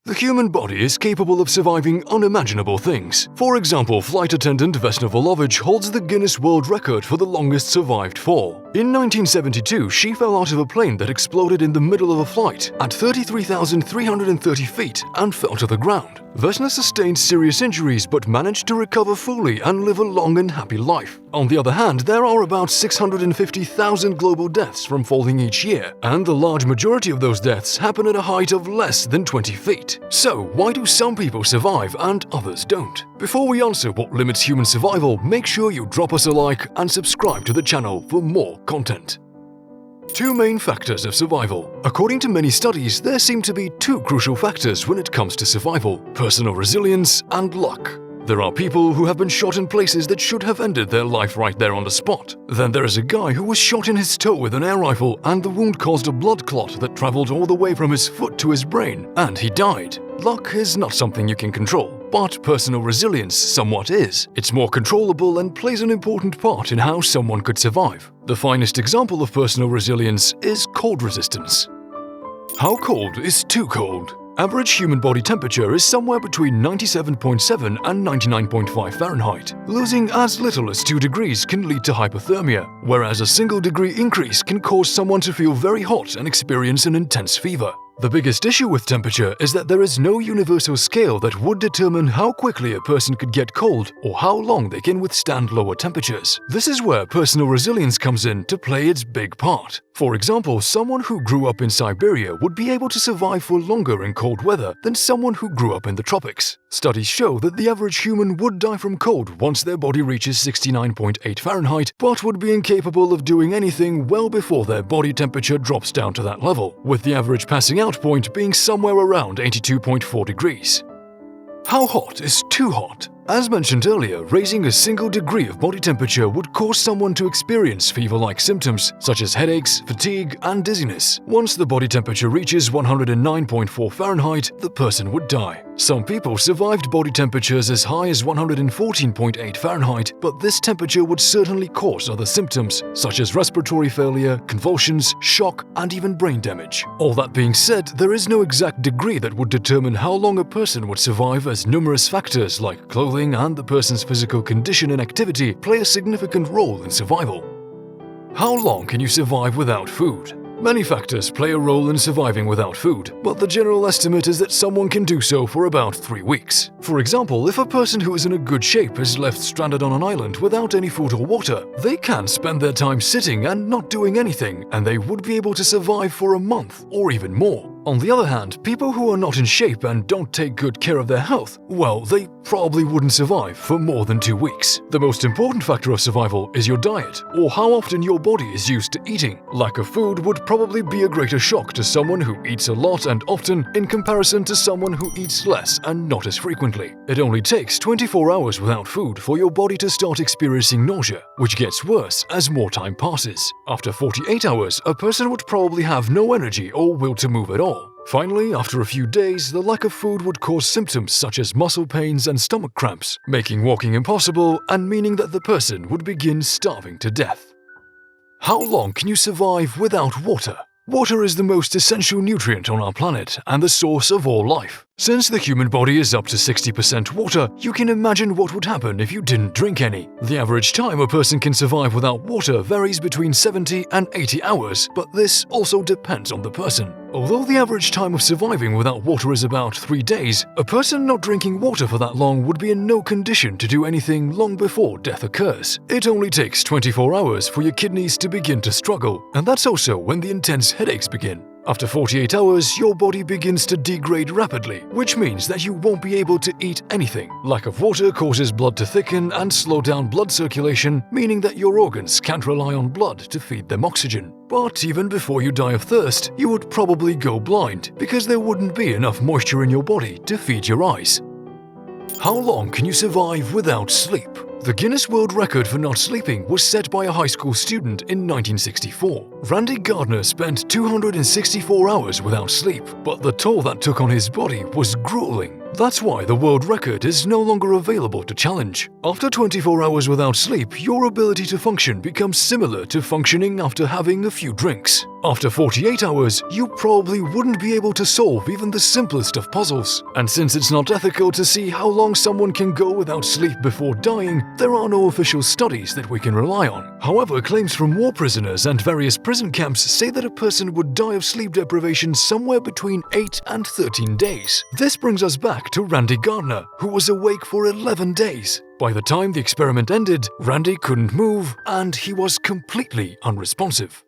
The human body is capable of surviving unimaginable things. For example, flight attendant Vesna Vulović holds the Guinness World Record for the longest survived fall. In 1972, she fell out of a plane that exploded in the middle of a flight at 33,330 feet and fell to the ground. Vesna sustained serious injuries but managed to recover fully and live a long and happy life. On the other hand, there are about 650,000 global deaths from falling each year, and the large majority of those deaths happen at a height of less than 20 feet. So, why do some people survive and others don't? Before we answer what limits human survival, make sure you drop us a like and subscribe to the channel for more content. Two main factors of survival. According to many studies, there seem to be two crucial factors when it comes to survival: personal resilience and luck. There are people who have been shot in places that should have ended their life right there on the spot. Then there is a guy who was shot in his toe with an air rifle and the wound caused a blood clot that traveled all the way from his foot to his brain, and he died. Luck is not something you can control, but personal resilience somewhat is. It's more controllable and plays an important part in how someone could survive. The finest example of personal resilience is cold resistance. How cold is too cold? Average human body temperature is somewhere between 97.7 and 99.5 Fahrenheit. Losing as little as 2 degrees can lead to hypothermia, whereas a single degree increase can cause someone to feel very hot and experience an intense fever. The biggest issue with temperature is that there is no universal scale that would determine how quickly a person could get cold or how long they can withstand lower temperatures. This is where personal resilience comes in to play its big part. For example, someone who grew up in Siberia would be able to survive for longer in cold weather than someone who grew up in the tropics. Studies show that the average human would die from cold once their body reaches 69.8 Fahrenheit, but would be incapable of doing anything well before their body temperature drops down to that level, with the average passing out point being somewhere around 82.4 degrees. How hot is too hot? As mentioned earlier, raising a single degree of body temperature would cause someone to experience fever-like symptoms such as headaches, fatigue, and dizziness. Once the body temperature reaches 109.4 Fahrenheit, the person would die. Some people survived body temperatures as high as 114.8 Fahrenheit, but this temperature would certainly cause other symptoms such as respiratory failure, convulsions, shock, and even brain damage. All that being said, there is no exact degree that would determine how long a person would survive, as numerous factors like clothing and the person's physical condition and activity play a significant role in survival. How long can you survive without food? Many factors play a role in surviving without food, but the general estimate is that someone can do so for about 3 weeks. For example, if a person who is in a good shape is left stranded on an island without any food or water, they can spend their time sitting and not doing anything, and they would be able to survive for a month or even more. On the other hand, people who are not in shape and don't take good care of their health, well, they probably wouldn't survive for more than 2 weeks. The most important factor of survival is your diet, or how often your body is used to eating. Lack of food would probably be a greater shock to someone who eats a lot and often in comparison to someone who eats less and not as frequently. It only takes 24 hours without food for your body to start experiencing nausea, which gets worse as more time passes. After 48 hours, a person would probably have no energy or will to move at all. Finally, after a few days, the lack of food would cause symptoms such as muscle pains and stomach cramps, making walking impossible and meaning that the person would begin starving to death. How long can you survive without water? Water is the most essential nutrient on our planet and the source of all life. Since the human body is up to 60% water, you can imagine what would happen if you didn't drink any. The average time a person can survive without water varies between 70 and 80 hours, but this also depends on the person. Although the average time of surviving without water is about 3 days, a person not drinking water for that long would be in no condition to do anything long before death occurs. It only takes 24 hours for your kidneys to begin to struggle, and that's also when the intense headaches begin. After 48 hours, your body begins to degrade rapidly, which means that you won't be able to eat anything. Lack of water causes blood to thicken and slow down blood circulation, meaning that your organs can't rely on blood to feed them oxygen. But even before you die of thirst, you would probably go blind, because there wouldn't be enough moisture in your body to feed your eyes. How long can you survive without sleep? The Guinness World Record for not sleeping was set by a high school student in 1964. Randy Gardner spent 264 hours without sleep, but the toll that took on his body was grueling. That's why the world record is no longer available to challenge. After 24 hours without sleep, your ability to function becomes similar to functioning after having a few drinks. After 48 hours, you probably wouldn't be able to solve even the simplest of puzzles. And since it's not ethical to see how long someone can go without sleep before dying, there are no official studies that we can rely on. However, claims from war prisoners and various prison camps say that a person would die of sleep deprivation somewhere between 8 and 13 days. This brings us back to Randy Gardner, who was awake for 11 days. By the time the experiment ended, Randy couldn't move and he was completely unresponsive.